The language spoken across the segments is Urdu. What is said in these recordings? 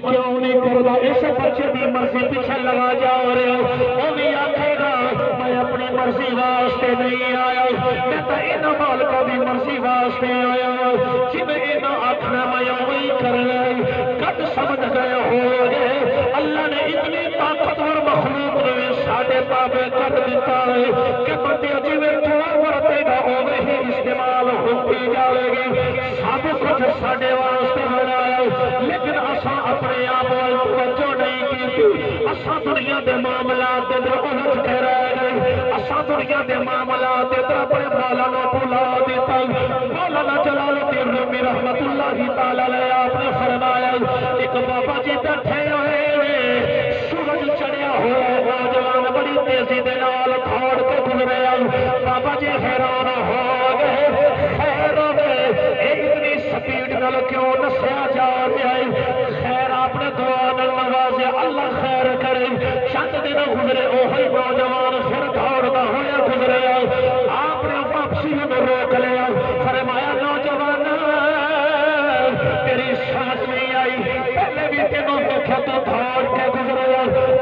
کیوں نہیں کردا اس بچے دی مرضی پیچھے لگا جا رہے ہو وہ بھی آکھے گا میں اپنی مرضی واسطے نہیں آیا میں تو انہاں مالکاں دی مرضی واسطے آیا جویں انہاں آکھنا میں وہی کرنا کد سمجھ گئے ہو گے اللہ نے اتنی طاقتور مخلوق نے ساڈے تابع کر دیتا ہے کہ بندے جویں تو ورتے گا اوویں ہی استعمال ہوتی جاوے گی سب کچھ ساڈے واسطے بنایا لیکن اساں اپنے آپ وال توجہ نہیں کی اساں دنیا دے معاملات دے اندر الجھ کے رہ گئے اساں دنیا دے معاملات دے اندر اپنے مولانا بھلا دیتا مولانا جلال الدین رومی رحمت اللہ تعالی علیہ آپ نے فرمایا ایک بابا جی بیٹھے ہوئے سورج چڑھیا ہوا نوجوان بڑی تیزی دے نال دوڑ کے گزرے بابا جی حیران ہو گئے خیر اتنی سپیڈ نال کیوں نسیا جا رہا ہے خیر آپ نے دعا نال نوازیا اللہ خیر کرے چند دن گزرے وہی نوجوان پھر دوڑتا ہوا گزرے آپ نے واپسی میں روک لیا فرمایا نوجوان تیری سمجھ نہیں آئی پہلے بھی تینوں دیکھا تو دوڑ کے گزرے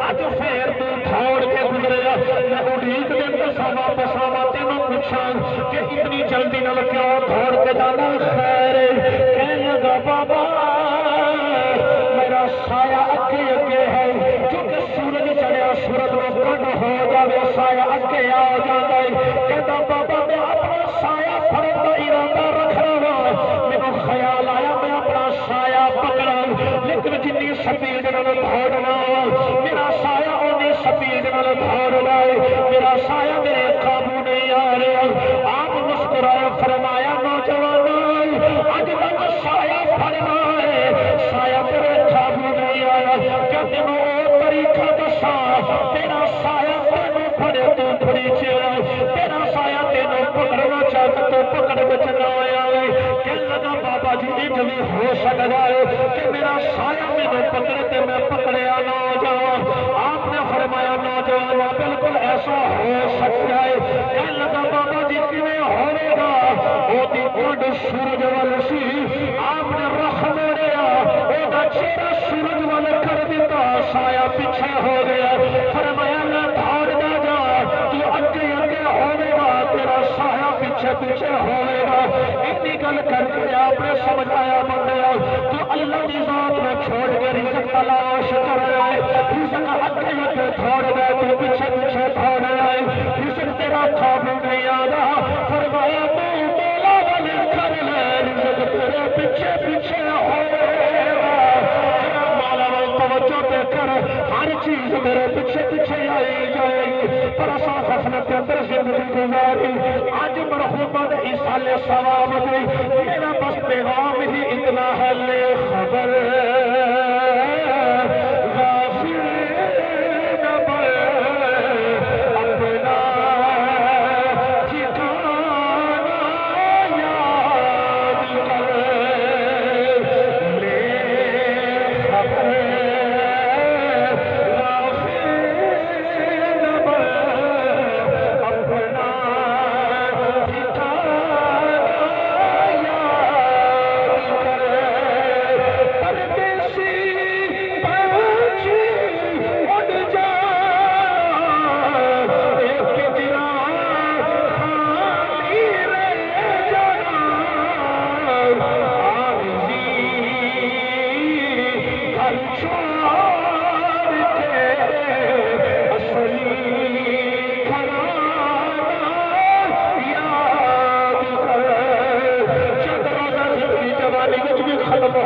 اج پھر تو دوڑ کے گزرے میں اڑیک دن تو واپس آوا تینوں پوچھا کہ اتنی جلدی نال کیوں دوڑ کے جانا خیر کہنے لگا بابا میرا سایہ اگے اگے ہے کیونکہ سورج چڑھیا سورج میں کنڈ ہو جائے سایہ اگے آ جاتا ہے کہتا بابا میں اپنا سایہ پھڑنے کا ارادہ رکھ رہا میرا خیال آیا میں اپنا سایہ پکڑا لیکن جنی سپیڈ نال دوڑنا میرا سایہ اونی سپیڈ نال دوڑنا میرا سایہ میرے قابو نہیں آ رہا آپ مسکرائے فرمایا نوجوان اج تک سایہ پھڑنا ہے سایہ تیرے قابو نہیں آیا کیا تینوں او طریقہ دسا تیرا سایہ تینوں پھڑے تو تھوڑی چیڑا تیرا سایہ تینوں پکڑنا چاہتا تو پکڑ بچ نہ آیا کہنے لگا بابا جی یہ بھی ہو سکتا ہے کہ میرا سایہ میں پکڑے تے میں پکڑیا نہ جاؤں آپ نے فرمایا نوجوان بالکل ایسا ہو سکتا ہے کہنے لگا بابا جی کیویں ہوے گا وہ دی کنڈ سورج وال سی آپ نے رخ موڑیا وہ دا چہرہ سورج وال کر دیتا سایہ پیچھے ہو گیا فرمایا نہ دوڑ جا تو اگے اگے ہوے گا تیرا سایہ پیچھے پیچھے ہوے گا اتنی گل کر کے آپ نے سمجھایا بندیا تو اللہ کی ذات میں چھوڑ کے رزق تلاش کر رہا ہے رزق اگے اگے دوڑ گئے تو پیچھے پیچھے دوڑ رہا ہے رزق تیرا قابو نہیں آ رہا فرمایا تو مولا والے کر لے رزق تیرے پیچھے پیچھے ہوے گا مولا وال توجہ دے کر ہر چیز میرے پیچھے پیچھے آئی جائے گی پر اساں غفلت کے اندر زندگی گزاری آج مرحومہ دے ایصال ثواب دی میرا بس پیغام ہی اتنا ہے لے خبر غافل نہ بن اپنا ٹھکانہ یاد کر لے خبر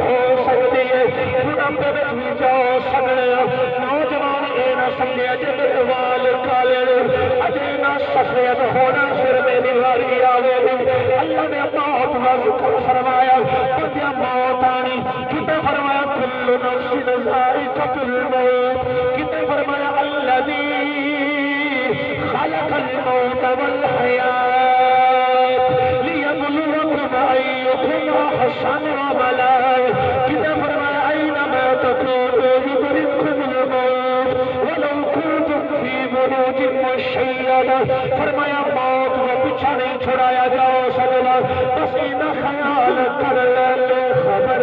سفید ہونا پھر میری واری آوے گی اللہ نے موت کا ذکر فرمایا بندیا موت آنی کتے فرمایا کل نفس ذائقۃ الموت کتے فرمایا الذی خلق الموت والحیات لیبلوکم ایکم احسن عملا کتے فرمایا اینما تکونوا یدرککم الموت ولو کنتم فی بروج مشیدہ فرمایا موت کو پیچھا نہیں چھڑایا جا سکتا بس ان خیال کر لے خبر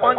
5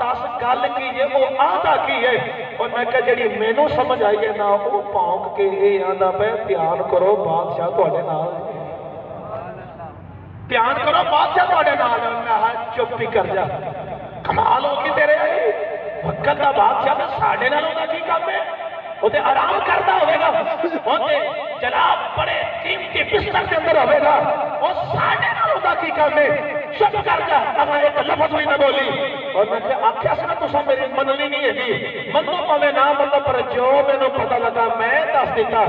10 گل کی ہے وہ آدھا کی ہے اور میں کہا جڑی مینوں سمجھ آئی ہے نا وہ پونک کے یہ آدھا پہ دھیان کرو بادشاہ تواڈے نال دھیان کرو بادشاہ تواڈے نال میں چپ ہی کر جا کمال ہو کے تیرے وقت دا بادشاہ تے ساڈے نال دا کی کام ہے وہ تے آرام کرتا ہوئے گا وہ تے جناب بڑے قیمتی بستر کے اندر ہوئے گا وہ ساڈے نال دا کی کام ہے چپ کر جا اگر ایک لفظ بھی نہ بولی اور میں کہ آخیا سا تساں میری مننی نہیں ہے منو پاوے نہ منو پر جو مینوں پتہ لگا میں دس دیتا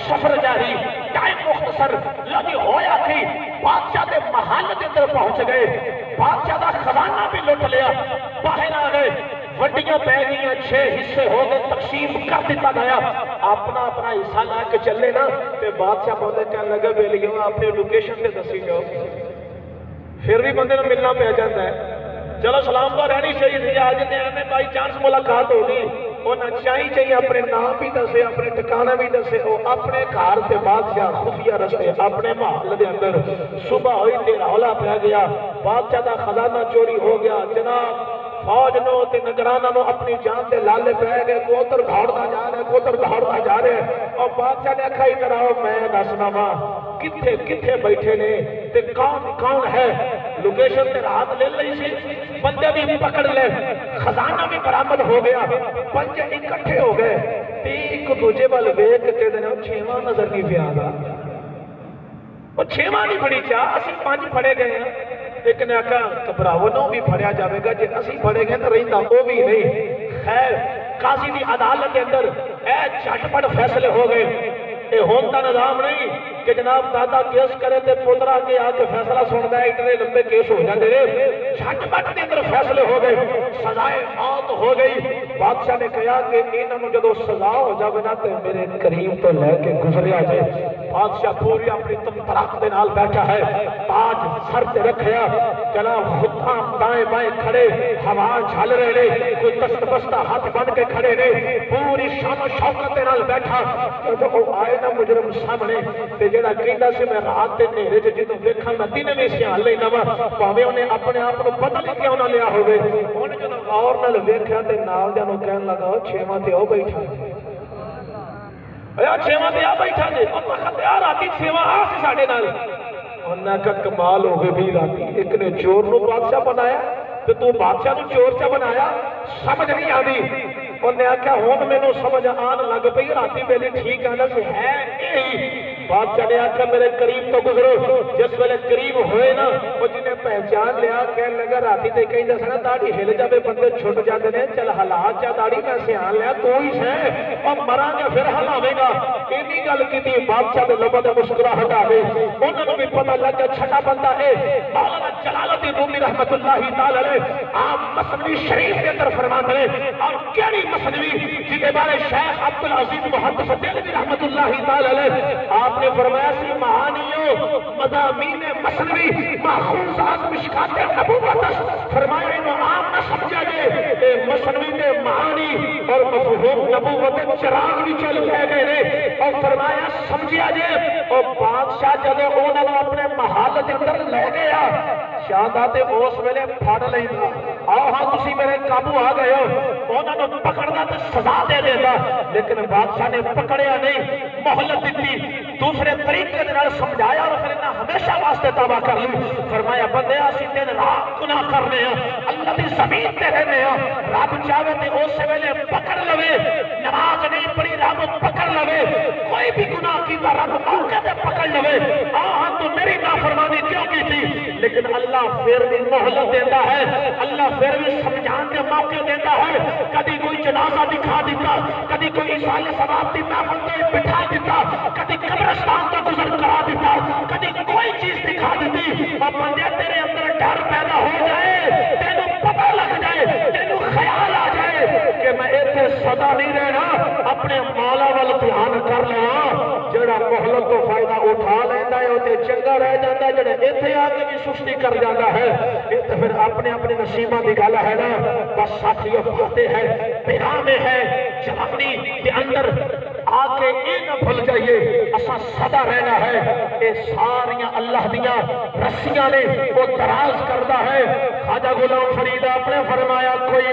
سفر جاری ٹائم مختصر لگی ہویا کی بادشاہ دے محل دے اندر پہنچ گئے بادشاہ دا خزانہ بھی لٹ لیا باہر آ گئے وڈیاں پہ گئیں 6 حصے ہو گئے تقسیم کر دیتا گیا اپنا اپنا حصہ لا کے چلے نا تے بادشاہ بولے کہنے لگا بیلیوں اپنی لوکیشن تے دسی جاؤ پھر بھی بندے نے ملنا پہ جاتا ہے چلو سلام تو رہنی چاہیے تھی آج تے میں بائی چانس ملاقات ہوگی وہ نہ چاہیے اپنے نام بھی دسے اپنے ٹھکانا بھی دسے وہ اپنے گھر تے بادشاہ خفیہ رستے اپنے محل دے اندر صبح ہوئی تے رولا پہ گیا بادشاہ دا خزانہ چوری ہو گیا جناب فوج نو تے نگرانہ نو اپنی جان دے لالے پہ گئے کوتر دھاڑتا جا رہے کوتر دھاڑتا جا رہے اور بادشاہ نے کھائی طرح میں دسنا ماں کتھے کتھے بیٹھے نے تے کون ہے لوکیشن تے رات لے لئی سی بندے بھی پکڑ لے خزانہ بھی برآمد ہو گیا پنج اکٹھے ہو گئے تے ایک دوجے وال ویکھ کے دے چھواں نظر نہیں پیا گا وہ چھواں نہیں پڑی چاہ اسی 5 پڑے گئے ہیں ایک نے آکھا گھبراؤ نو بھی پڑھیا جاوے گا جے اسی پڑھے گئے تو رہتا وہ بھی نہیں خیر قاضی دی عدالت کے اندر اے جھٹ پٹ فیصلے ہو گئے اے ہوندا نظام نہیں کہ جناب دادا کیس کرے تے پوترا کے آ کے فیصلہ سندا ہے اتنے لمبے کیس ہو جاتے رہے جھٹ پٹ کے اندر فیصلے ہو گئے سزائے موت ہو گئی بادشاہ نے کہا کہ انہاں نوں جدوں سزا ہو جاوے نا تے میرے قریب تو لے کے گزریا جائے بادشاہ پوری اپنی تمطراق دے نال بیٹھا ہے تاج سر تے رکھیا جناب خطاں دائیں بائیں کھڑے ہوا جھل رہے نے کوئی دست بستہ ہاتھ بن کے کھڑے نے پوری شان و شوکت دے نال بیٹھا جدوں وہ آئے نا مجرم سامنے تے جڑا کہندا سی میں رات دے نیرے وچ جدوں ویکھاں میں دن وچ سیان لینا وا بھاویں اونے اپنے آپ نوں بدل کیوں نہ لیا ہوے ہن جدوں غور نال ویکھیا تے نال دے نوں کہن لگا چھواں تے او بیٹھا اے چھواں تے آ بیٹھا جے او تخت آ راتی چھواں آ سی ساڈے نال انہاں کا کمال ہو گئی بھی راتی ایک نے چور نو بادشاہ بنایا تے تو بادشاہ نو چور چا بنایا سمجھ نہیں آندی انہیں آکھا ہون میں نو سمجھ آن لگ پئی راتی پہلے ٹھیک آنا سے ہے یہی بادشاہ نے آکھا میرے قریب تو گزرو جس ویلے قریب ہوئے نا وہ جنہیں پہچان لیا کہنے لگا راتی تے کہیں جیسا نا داڑھی ہل جاوے بندے چھٹ جاتے ہیں چل حالات جا داڑھی میں سے آن لیا تو ہی سے اور مرا گا پھر ہلاوے گا اینی گل کی تھی بادشاہ نے لبا دے مسکراہٹ آ گئی انہوں نے بھی پتہ لگا چھٹا بندہ ہے مولانا جلال الدین رومی رحمت اللہ تعالی علیہ آپ مثنوی شریف کے اندر فرماتے ہیں اور کیڑی مثنوی جنہیں بارے شیخ عبدالعزیز محدث دہلوی رحمت اللہ تعالی علیہ آپ نے فرمایا سی معانیوں مضامین مثنوی ماخوذ از مشکات نبوت فرمایا انہوں عام نہ سمجھا گئے مثنوی کے معانی اور مفہوم نبوت چراغ بھی چل گئے گئے اور فرمایا سمجھا جائے اور بادشاہ جدو انہوں نے اپنے محل کے اندر لے گیا شہزادے اس ویلے پھڑ لینا آؤ ہاں تسی میرے قابو آ گئے ہو انہوں نے پکڑنا تو سزا دے دیتا لیکن بادشاہ نے پکڑیا نہیں مہلت دیتی دوسرے طریقے دے نال سمجھایا اور پھر انہاں ہمیشہ واسطے توبہ کر لی فرمایا بندے اسی دن رات گناہ کرنے ہیں اللہ دی زمین تے رہنے ہیں رب چاہے تے اس ویلے پکڑ لوے نماز نہیں پڑھی رب پکڑ لوے کوئی بھی گناہ کیتا رب موقع تے پکڑ لوے ہاں تو میری نافرمانی کیوں کی تھی لیکن اللہ پھر بھی مہلت دیتا ہے اللہ پھر بھی سمجھان کے موقع دیتا ہے کبھی کوئی جنازہ دکھا دیتا کبھی کوئی سال ثواب دی محفل تے بٹھا دیتا کبھی قبرستان تو گزر کرا دیتا کبھی کوئی چیز دکھا دیتی اور بندے تیرے اندر ڈر پیدا ہو جائے تینوں پتہ لگ جائے تینوں خیال آ جائے کہ میں ایتھے سدا نہیں رہنا اپنے مولا وال دھیان کر لینا جڑا مہلت تو فائدہ اٹھا لینا ہے تے چنگا رہ جاتا ہے جڑا ایتھے آ کے بھی سستی کر جاتا ہے یہ تو پھر اپنے اپنے نصیبہ دی گل ہے نا بس ساتھیوں باتیں ہیں پیغامیں ہیں جوانی کے اندر آ کے یہ نہ بھول جائیے اسا سدا رہنا ہے اے ساریاں اللہ دیاں رسیاں نے وہ دراز کرتا ہے خواجہ غلام فرید آپ نے فرمایا کوئی